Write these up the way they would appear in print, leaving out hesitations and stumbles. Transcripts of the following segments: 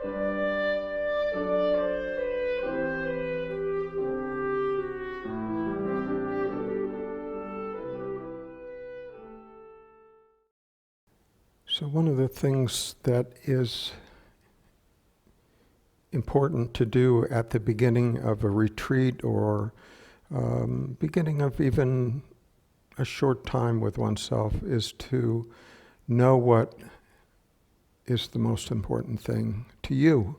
So one of the things that is important to do at the beginning of a retreat or beginning of even a short time with oneself is to know what is the most important thing to you.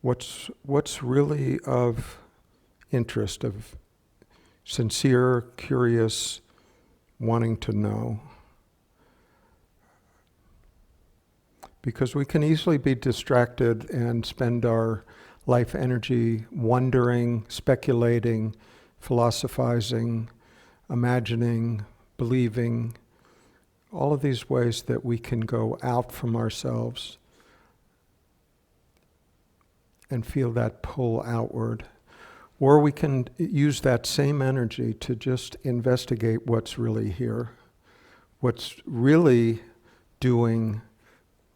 What's really of interest, of sincere, curious, wanting to know. Because we can easily be distracted and spend our life energy wondering, speculating, philosophizing, imagining, believing, all of these ways that we can go out from ourselves and feel that pull outward. Or we can use that same energy to just investigate what's really here, what's really doing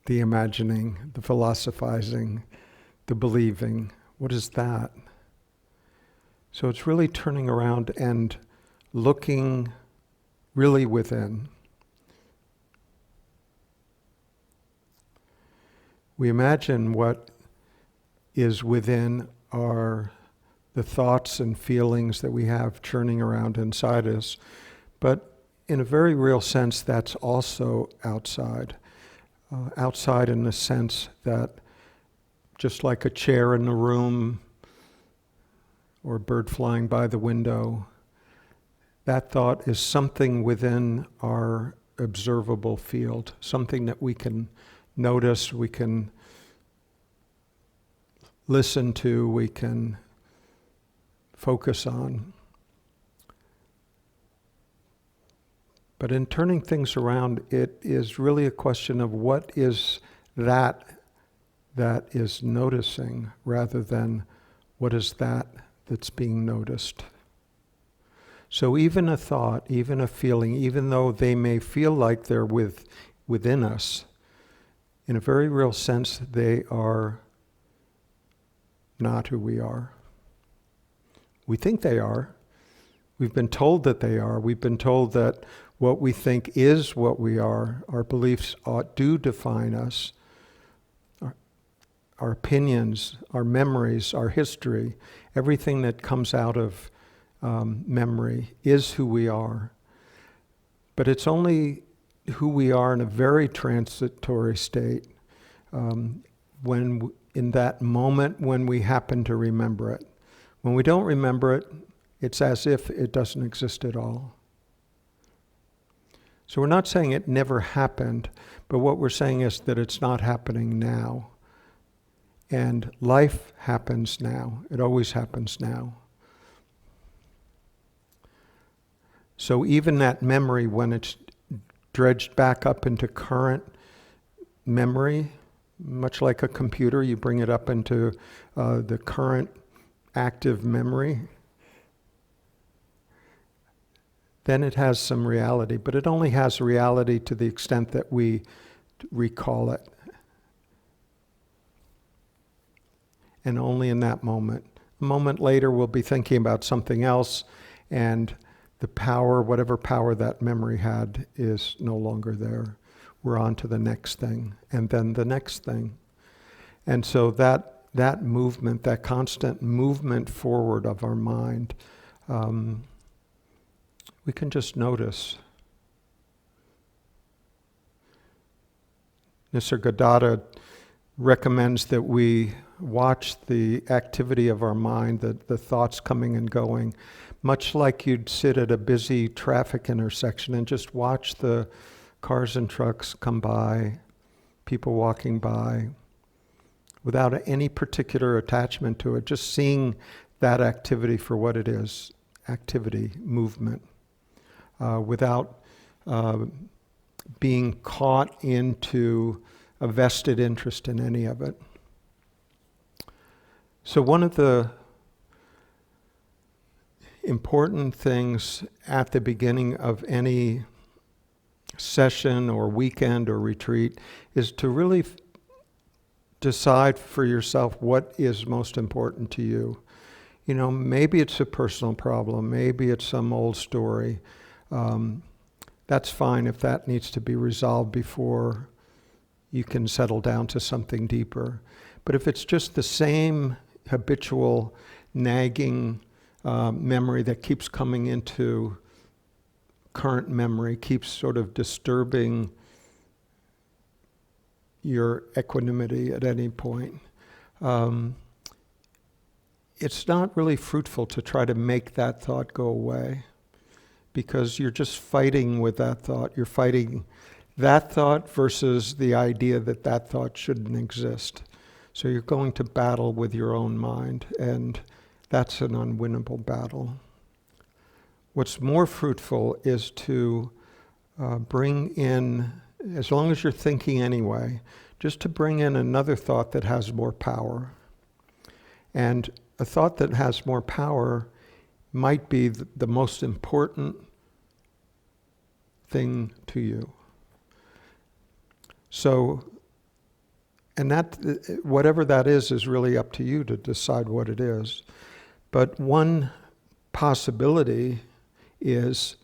the imagining, the philosophizing, the believing. What is that? So it's really turning around and looking really within. We imagine what is within are the thoughts and feelings that we have churning around inside us, but in a very real sense, that's also outside. Outside in the sense that just like a chair in the room or a bird flying by the window, that thought is something within our observable field, something that we can notice, we can listen to, we can focus on. But in turning things around, it is really a question of what is that is noticing rather than what is that's being noticed. So even a thought, even a feeling, even though they may feel like they're within us, in a very real sense, they are not who we are. We think they are. We've been told that they are. We've been told that what we think is what we are. Our beliefs do define us. Our opinions, our memories, our history, everything that comes out of memory is who we are. But it's only who we are in a very transitory state when in that moment when we happen to remember it. When we don't remember it, it's as if it doesn't exist at all. So we're not saying it never happened, but what we're saying is that it's not happening now. And life happens now. It always happens now. So even that memory, when it's dredged back up into current memory, much like a computer, you bring it up into the current active memory, then it has some reality, but it only has reality to the extent that we recall it. And only in that moment. A moment later, we'll be thinking about something else, and the power, whatever power that memory had, is no longer there. We're on to the next thing, and then the next thing. And so that movement, that constant movement forward of our mind, we can just notice. Nisargadatta recommends that we watch the activity of our mind, the thoughts coming and going, much like you'd sit at a busy traffic intersection and just watch the cars and trucks come by, people walking by, without any particular attachment to it, just seeing that activity for what it is, activity, movement. Without being caught into a vested interest in any of it. So one of the important things at the beginning of any session or weekend or retreat is to really decide for yourself what is most important to you. Maybe it's a personal problem, maybe it's some old story. That's fine if that needs to be resolved before you can settle down to something deeper. But if it's just the same habitual nagging memory that keeps coming into current memory, keeps sort of disturbing your equanimity at any point, it's not really fruitful to try to make that thought go away, because you're just fighting with that thought. You're fighting that thought versus the idea that that thought shouldn't exist. So you're going to battle with your own mind, and that's an unwinnable battle. What's more fruitful is to bring in, as long as you're thinking anyway, just to bring in another thought that has more power. And a thought that has more power might be the most important thing to you. So, and that, whatever that is really up to you to decide what it is. But one possibility is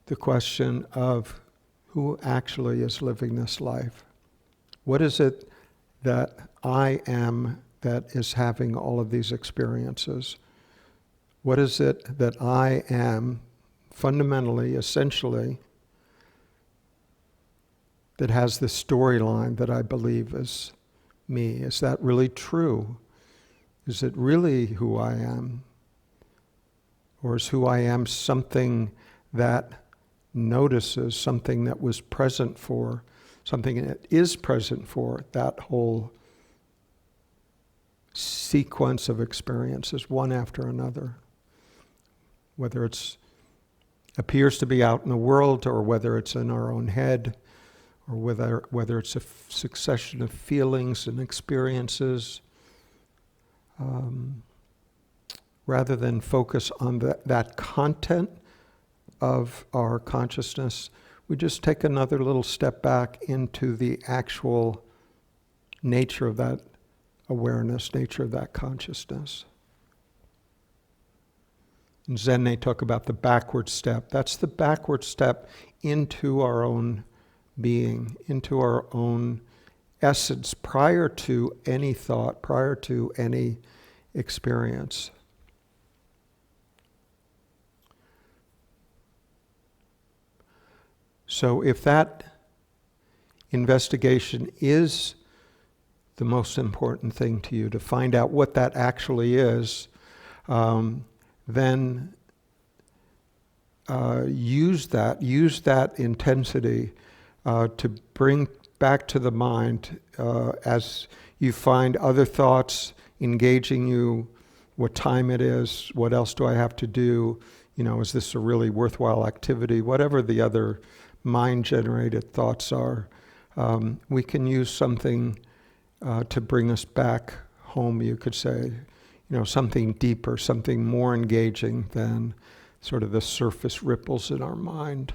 the question of who actually is living this life. What is it that I am that is having all of these experiences? What is it that I am fundamentally, essentially, that has the storyline that I believe is me? Is that really true? Is it really who I am? Or is who I am something that notices, something that was present for, something that is present for that whole sequence of experiences, one after another? Whether it appears to be out in the world, or whether it's in our own head, or whether it's a succession of feelings and experiences, rather than focus on that content of our consciousness, we just take another little step back into the actual nature of that awareness, nature of that consciousness. In Zen, they talk about the backward step. That's the backward step into our own being, into our own essence, prior to any thought, prior to any experience. So if that investigation is the most important thing to you, to find out what that actually is, then use that intensity to bring back to the mind as you find other thoughts engaging you, what time it is, what else do I have to do, is this a really worthwhile activity, whatever the other mind-generated thoughts are. We can use something to bring us back home, you could say, something deeper, something more engaging than sort of the surface ripples in our mind.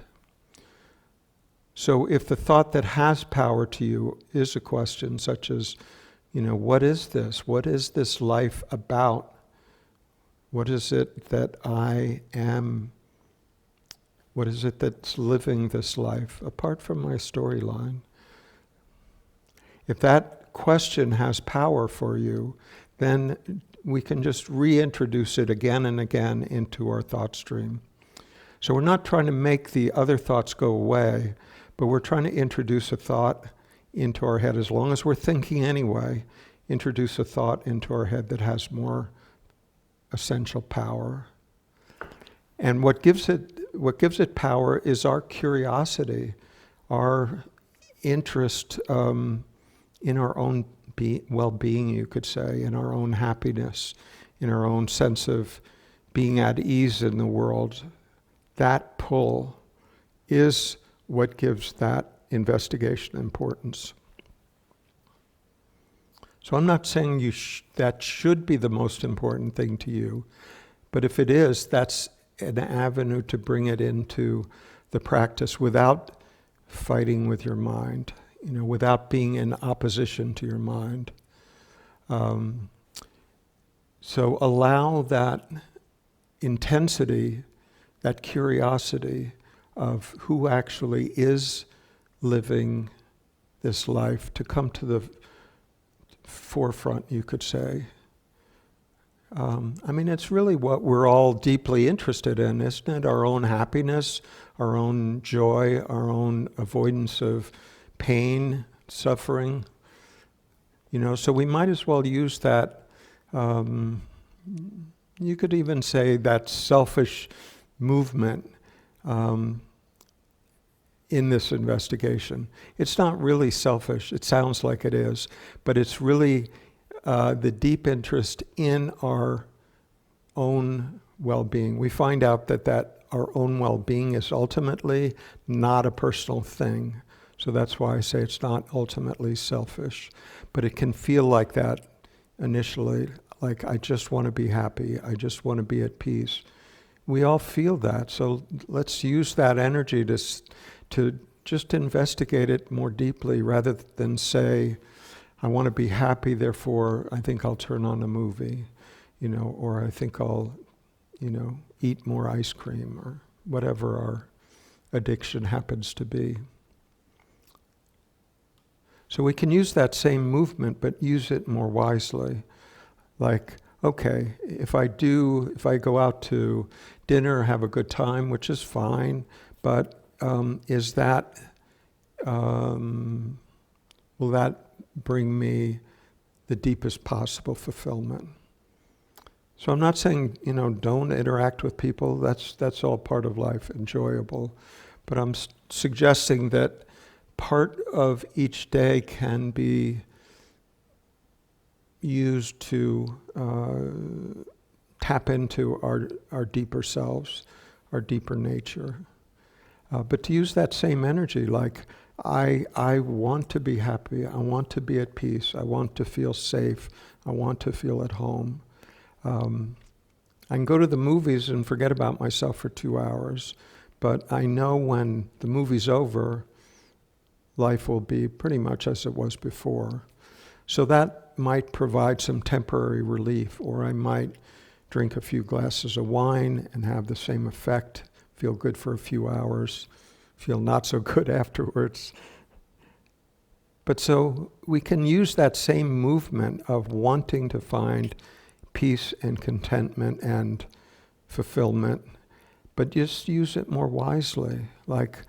So if the thought that has power to you is a question such as, what is this? What is this life about? What is it that I am? What is it that's living this life apart from my storyline? If that question has power for you, then we can just reintroduce it again and again into our thought stream. So we're not trying to make the other thoughts go away, but we're trying to introduce a thought into our head. As long as we're thinking anyway, introduce a thought into our head that has more essential power. And what gives it power is our curiosity, our interest in our own well-being, you could say, in our own happiness, in our own sense of being at ease in the world. That pull is what gives that investigation importance. So I'm not saying that should be the most important thing to you, but if it is, that's an avenue to bring it into the practice without fighting with your mind, without being in opposition to your mind. So allow that intensity, that curiosity of who actually is living this life to come to the forefront, you could say. It's really what we're all deeply interested in, isn't it? Our own happiness, our own joy, our own avoidance of pain, suffering. So we might as well use that, you could even say that selfish movement in this investigation. It's not really selfish. It sounds like it is, but it's really the deep interest in our own well-being. We find out that our own well-being is ultimately not a personal thing. So that's why I say it's not ultimately selfish. But it can feel like that initially, like I just want to be happy, I just want to be at peace. We all feel that, so let's use that energy to just investigate it more deeply rather than say, I want to be happy, therefore I think I'll turn on a movie, or I think I'll, eat more ice cream, or whatever our addiction happens to be. So we can use that same movement, but use it more wisely. Like, okay, if I go out to dinner, have a good time, which is fine, but will that bring me the deepest possible fulfillment? So I'm not saying, don't interact with people. That's all part of life, enjoyable. But I'm suggesting that part of each day can be used to tap into our deeper selves, our deeper nature. But to use that same energy, like I want to be happy, I want to be at peace, I want to feel safe, I want to feel at home. I can go to the movies and forget about myself for 2 hours, but I know when the movie's over, life will be pretty much as it was before. So that might provide some temporary relief, or I might drink a few glasses of wine and have the same effect, feel good for a few hours, feel not so good afterwards. But so we can use that same movement of wanting to find peace and contentment and fulfillment, but just use it more wisely. Like,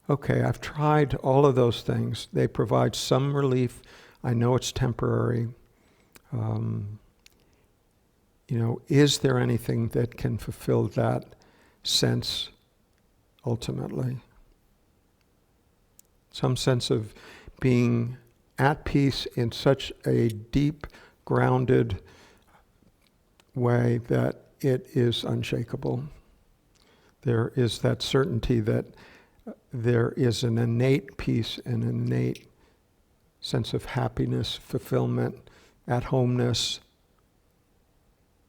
okay, I've tried all of those things. They provide some relief. I know it's temporary. Is there anything that can fulfill that sense ultimately? Some sense of being at peace in such a deep, grounded way that it is unshakable. There is that certainty that there is an innate peace and an innate sense of happiness, fulfillment, at-homeness,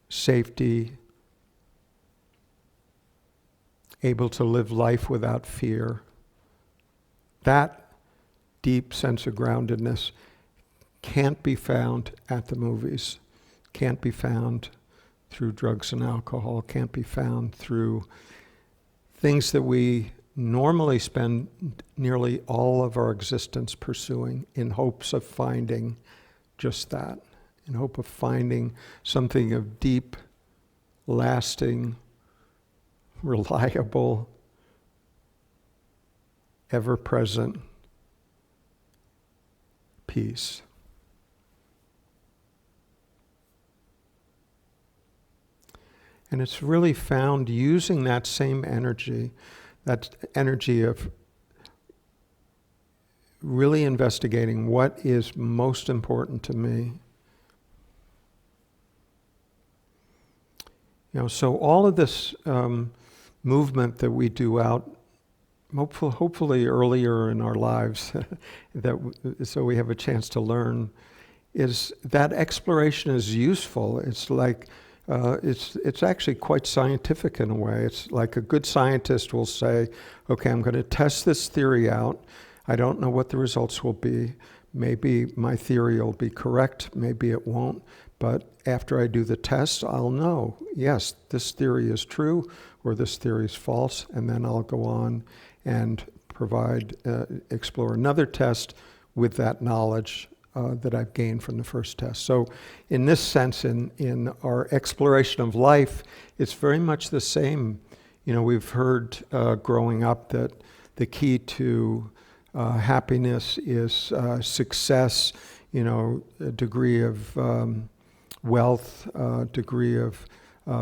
safety, able to live life without fear. That deep sense of groundedness can't be found at the movies, can't be found through drugs and alcohol, can't be found through things that we normally spend nearly all of our existence pursuing in hopes of finding just that, in hope of finding something of deep, lasting, reliable, ever-present peace. And it's really found using that same energy, that energy of really investigating what is most important to me. So all of this movement that we do out, hopefully earlier in our lives, so we have a chance to learn, is that exploration is useful. It's like it's actually quite scientific in a way. It's like a good scientist will say, okay, I'm going to test this theory out. I don't know what the results will be, Maybe my theory will be correct, maybe it won't, but after I do the test, I'll know, yes, this theory is true or this theory is false, and then I'll go on and explore another test with that knowledge that I've gained from the first test. So in this sense, in our exploration of life, it's very much the same. We've heard growing up that the key to happiness is success, a degree of wealth, degree of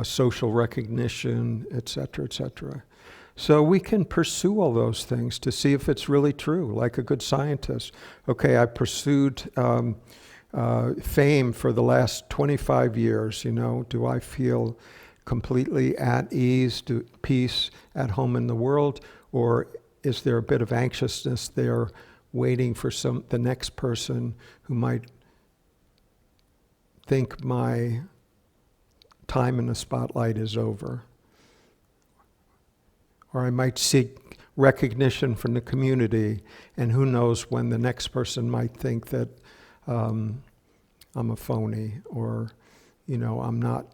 social recognition, et cetera, et cetera. So we can pursue all those things to see if it's really true, like a good scientist. Okay, I pursued fame for the last 25 years, do I feel completely at ease, peace, at home in the world, or is there a bit of anxiousness there waiting for the next person who might think my time in the spotlight is over? Or I might seek recognition from the community, and who knows when the next person might think that I'm a phony, or I'm not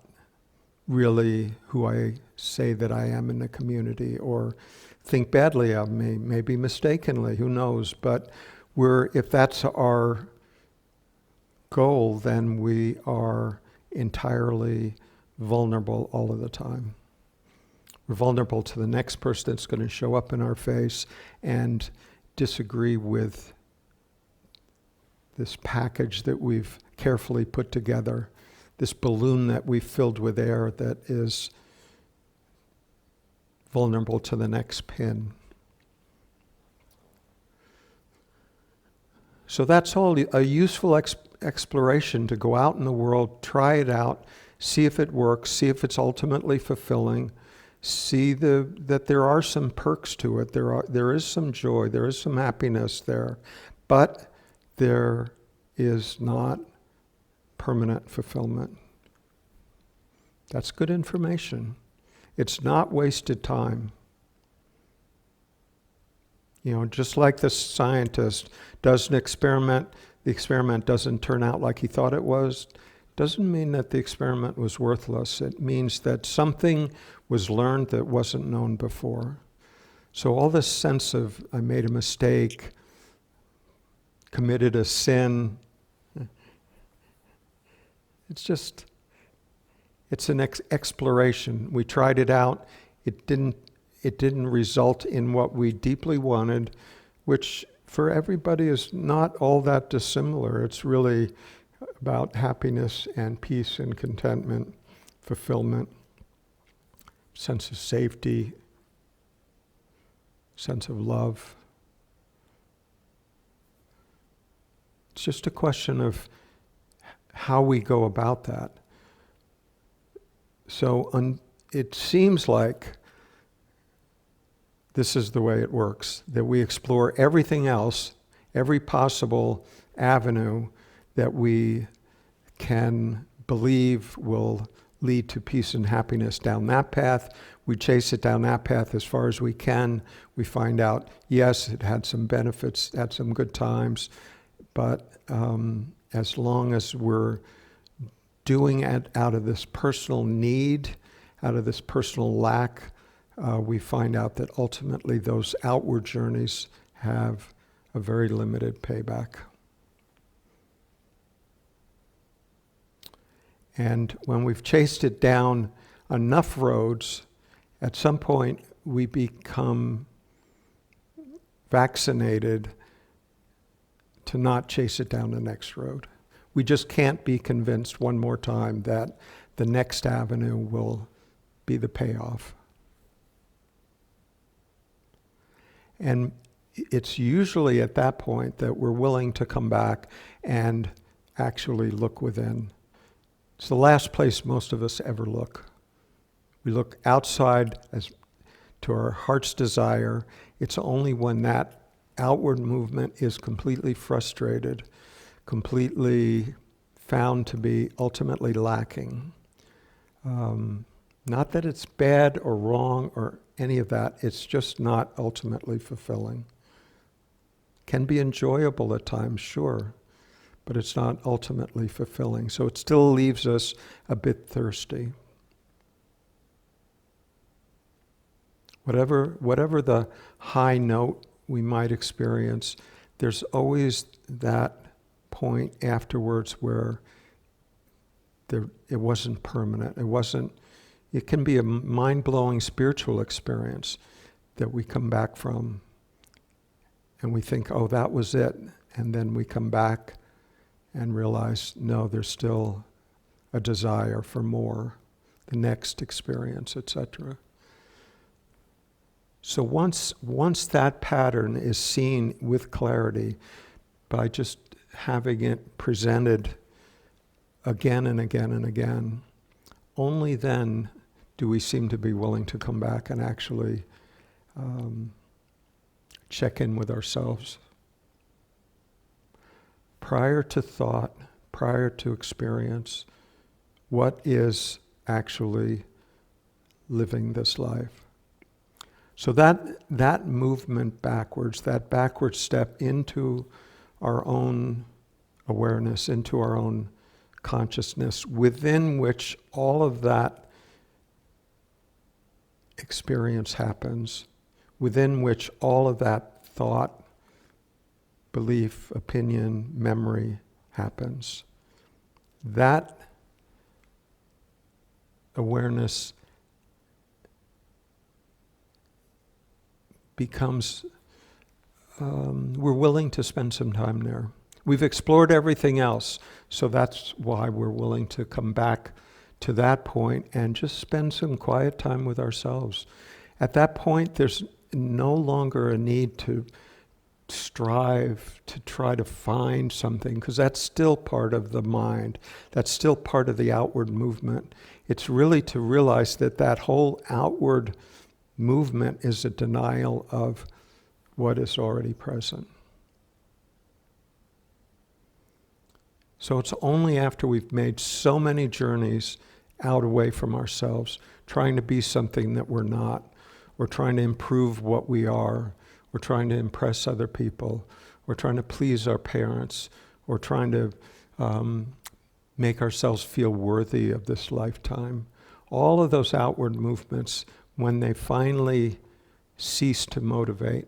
really who I say that I am in the community, or think badly of me, maybe mistakenly, who knows. But if that's our goal, then we are entirely vulnerable all of the time. We're vulnerable to the next person that's going to show up in our face and disagree with this package that we've carefully put together, this balloon that we've filled with air that is vulnerable to the next pin. So that's all a useful exploration, to go out in the world, try it out, see if it works, see if it's ultimately fulfilling, see that there are some perks to it, there is some joy, there is some happiness there, but there is not permanent fulfillment. That's good information. It's not wasted time. Just like the scientist does an experiment, the experiment doesn't turn out like he thought it was, doesn't mean that the experiment was worthless. It means that something was learned that wasn't known before. So all this sense of, I made a mistake, committed a sin, it's an exploration. We tried it out. It didn't result in what we deeply wanted, which for everybody is not all that dissimilar. It's really about happiness and peace and contentment, fulfillment, sense of safety, sense of love. It's just a question of how we go about that. So it seems like this is the way it works, that we explore everything else, every possible avenue that we can believe will lead to peace and happiness down that path. We chase it down that path as far as we can. We find out, yes, it had some benefits, had some good times, but as long as we're doing it out of this personal need, out of this personal lack, we find out that ultimately those outward journeys have a very limited payback. And when we've chased it down enough roads, at some point we become vaccinated to not chase it down the next road. We just can't be convinced one more time that the next avenue will be the payoff. And it's usually at that point that we're willing to come back and actually look within. It's the last place most of us ever look. We look outside as to our heart's desire. It's only when that outward movement is completely frustrated, completely found to be ultimately lacking. Not that it's bad or wrong or any of that, it's just not ultimately fulfilling. Can be enjoyable at times, sure, but it's not ultimately fulfilling. So it still leaves us a bit thirsty. Whatever the high note we might experience, there's always that point afterwards where it wasn't permanent. It can be a mind-blowing spiritual experience that we come back from and we think, oh, that was it. And then we come back and realize, no, there's still a desire for more, the next experience, etc. So once that pattern is seen with clarity by just having it presented again and again and again, only then do we seem to be willing to come back and actually check in with ourselves. Prior to thought, prior to experience, what is actually living this life? So that movement backwards, that backward step into our own awareness, into our own consciousness, within which all of that experience happens, within which all of that thought, belief, opinion, memory happens. That awareness becomes, we're willing to spend some time there. We've explored everything else, so that's why we're willing to come back to that point and just spend some quiet time with ourselves. At that point, there's no longer a need to strive to try to find something, because that's still part of the mind. That's still part of the outward movement. It's really to realize that whole outward movement is a denial of what is already present. So it's only after we've made so many journeys out away from ourselves, trying to be something that we're not, or trying to improve what we are, or trying to impress other people, or trying to please our parents, or trying to make ourselves feel worthy of this lifetime. All of those outward movements, when they finally cease to motivate,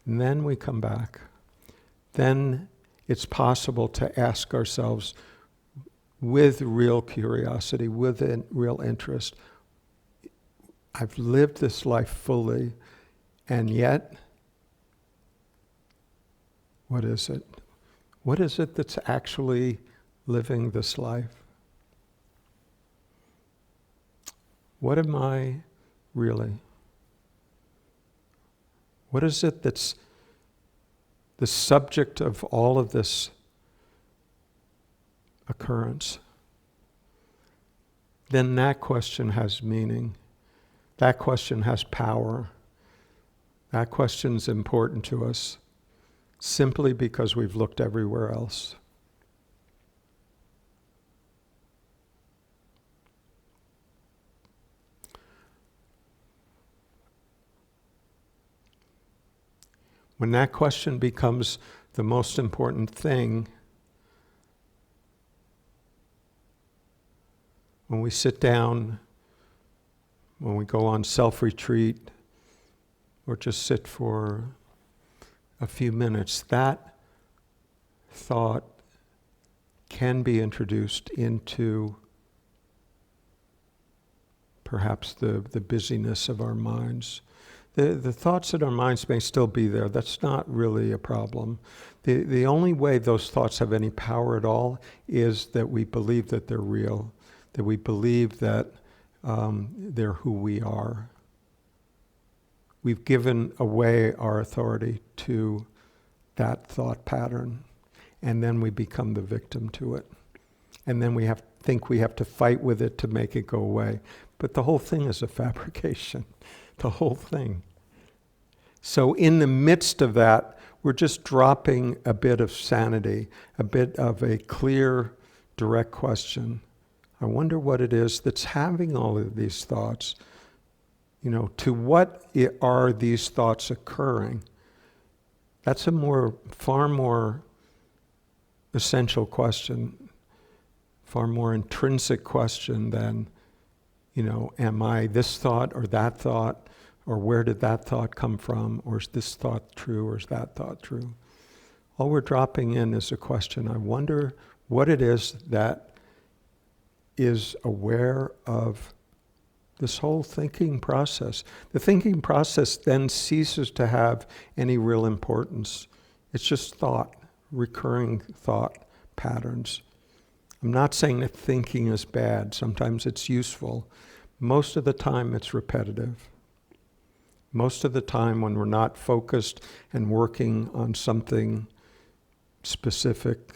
and then we come back, then it's possible to ask ourselves with real curiosity, with real interest, I've lived this life fully, and yet, what is it? What is it that's actually living this life? What am I really? What is it that's the subject of all of this occurrence? Then that question has meaning. That question has power. That question's important to us simply because we've looked everywhere else. When that question becomes the most important thing, when we sit down, when we go on self-retreat, or just sit for a few minutes, that thought can be introduced into perhaps the busyness of our minds. The thoughts in our minds may still be there. That's not really a problem. The only way those thoughts have any power at all is that we believe that they're real, that we believe that they're who we are. We've given away our authority to that thought pattern, and then we become the victim to it. And then we think we have to fight with it to make it go away. But the whole thing is a fabrication. The whole thing. So in the midst of that, we're just dropping a bit of sanity, a bit of a clear, direct question. I wonder what it is that's having all of these thoughts. To what are these thoughts occurring? That's a far more essential question, far more intrinsic question than, am I this thought or that thought, or where did that thought come from, or is this thought true, or is that thought true? All we're dropping in is a question. I wonder what it is that is aware of this whole thinking process. The thinking process then ceases to have any real importance. It's just thought, recurring thought patterns. I'm not saying that thinking is bad. Sometimes it's useful. Most of the time it's repetitive. Most of the time when we're not focused and working on something specific,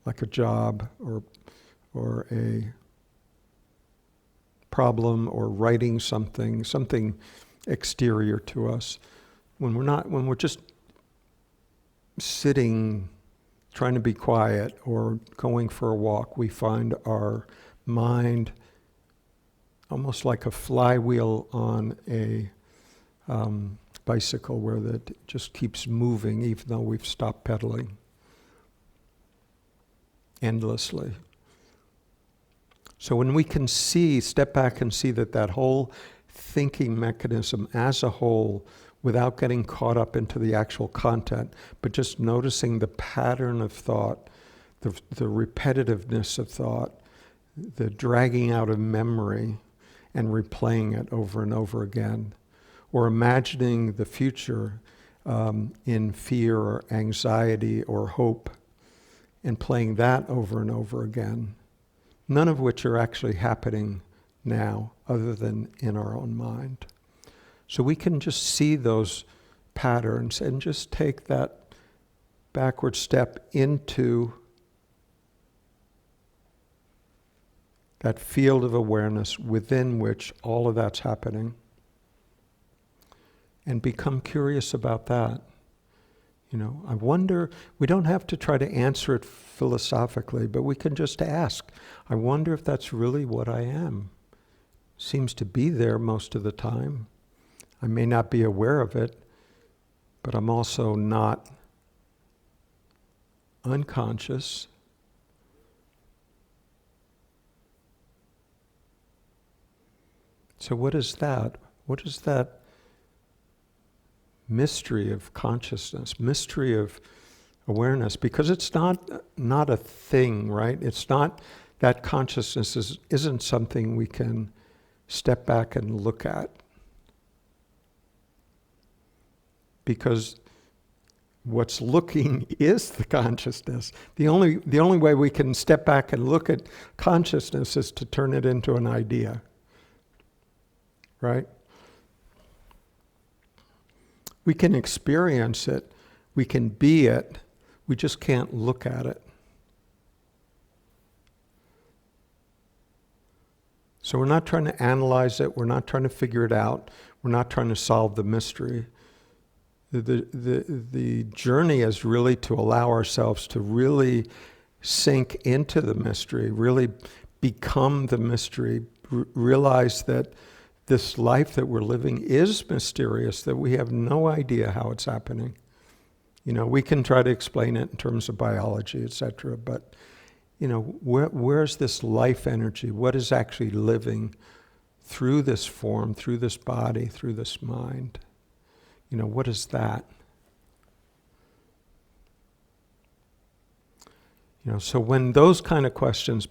like a job or a problem, or writing something exterior to us, when we're just sitting, trying to be quiet, or going for a walk, we find our mind almost like a flywheel on a bicycle, where it just keeps moving even though we've stopped pedaling endlessly. So when we can step back and see that whole thinking mechanism as a whole, without getting caught up into the actual content, but just noticing the pattern of thought, the repetitiveness of thought, the dragging out of memory and replaying it over and over again, or imagining the future in fear or anxiety or hope, and playing that over and over again, none of which are actually happening now other than in our own mind. So we can just see those patterns and just take that backward step into that field of awareness within which all of that's happening, and become curious about that. I wonder, we don't have to try to answer it philosophically, but we can just ask, I wonder if that's really what I am. Seems to be there most of the time. I may not be aware of it, but I'm also not unconscious. So what is that? What is that mystery of consciousness, mystery of awareness? Because it's not a thing, right? It's not that consciousness isn't something we can step back and look at. Because what's looking is the consciousness. The only way we can step back and look at consciousness is to turn it into an idea, right? We can experience it, we can be it, we just can't look at it. So we're not trying to analyze it, we're not trying to figure it out, we're not trying to solve the mystery. The journey is really to allow ourselves to really sink into the mystery, really become the mystery, realize that this life that we're living is mysterious, that we have no idea how it's happening. We can try to explain it in terms of biology, etc., but where's this life energy? What is actually living through this form, through this body, through this mind? What is that? So when those kind of questions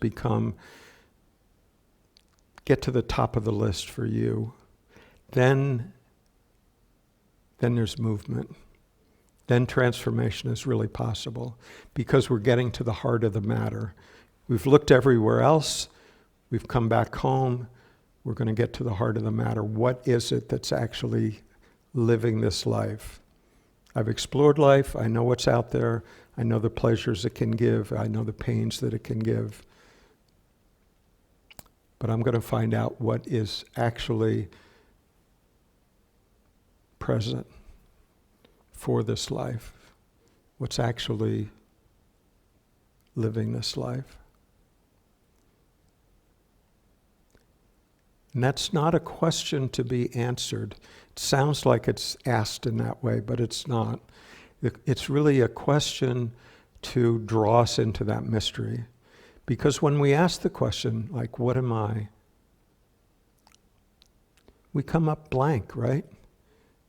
get to the top of the list for you, then there's movement. Then transformation is really possible, because we're getting to the heart of the matter. We've looked everywhere else, we've come back home, we're going to get to the heart of the matter. What is it that's actually living this life? I've explored life, I know what's out there, I know the pleasures it can give, I know the pains that it can give. But I'm going to find out what is actually present for this life, what's actually living this life. And that's not a question to be answered. It sounds like it's asked in that way, but it's not. It's really a question to draw us into that mystery. Because when we ask the question, like, what am I? We come up blank, right?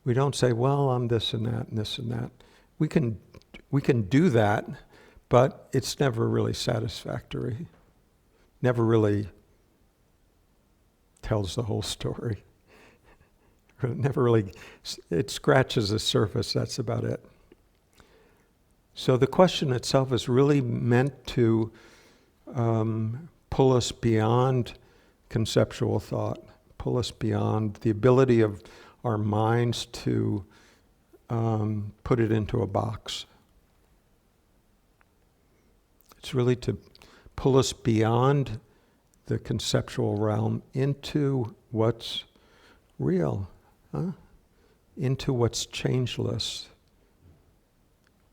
We don't say, well, I'm this and that and this and that. We can do that, but it's never really satisfactory. Never really tells the whole story. Never really, it scratches the surface, that's about it. So the question itself is really meant to pull us beyond conceptual thought, pull us beyond the ability of our minds to put it into a box. It's really to pull us beyond the conceptual realm into what's real, into what's changeless.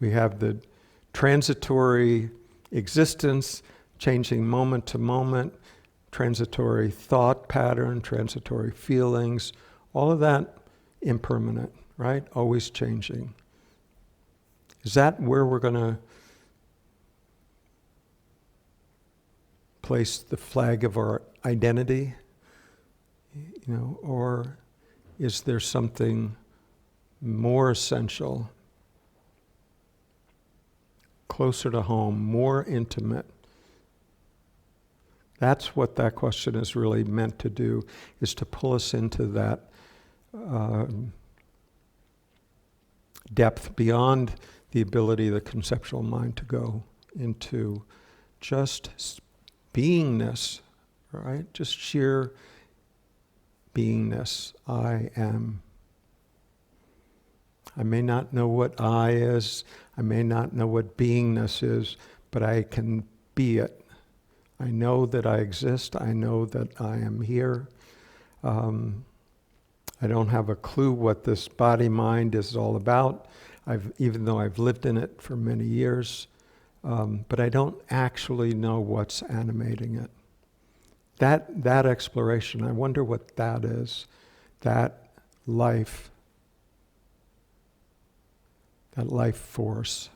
We have the transitory existence, changing moment to moment, transitory thought pattern, transitory feelings, all of that impermanent, right? Always changing. Is that where we're going to place the flag of our identity? Or is there something more essential, closer to home, more intimate? That's what that question is really meant to do, is to pull us into that depth beyond the ability of the conceptual mind to go into just beingness, right? Just sheer beingness. I am. I may not know what I is. I may not know what beingness is, but I can be it. I know that I exist. I know that I am here. I don't have a clue what this body-mind is all about, even though I've lived in it for many years. But I don't actually know what's animating it. That exploration, I wonder what that is. That life force.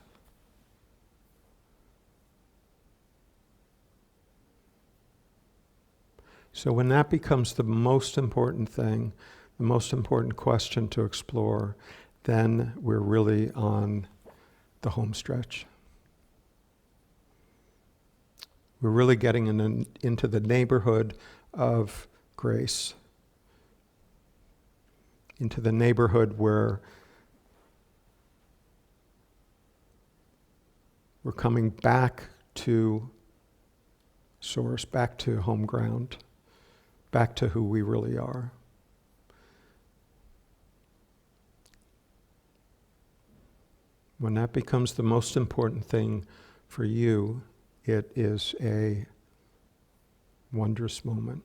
So when that becomes the most important thing, the most important question to explore, then we're really on the home stretch. We're really getting into the neighborhood of grace, into the neighborhood where we're coming back to source, back to home ground, back to who we really are. When that becomes the most important thing for you, it is a wondrous moment.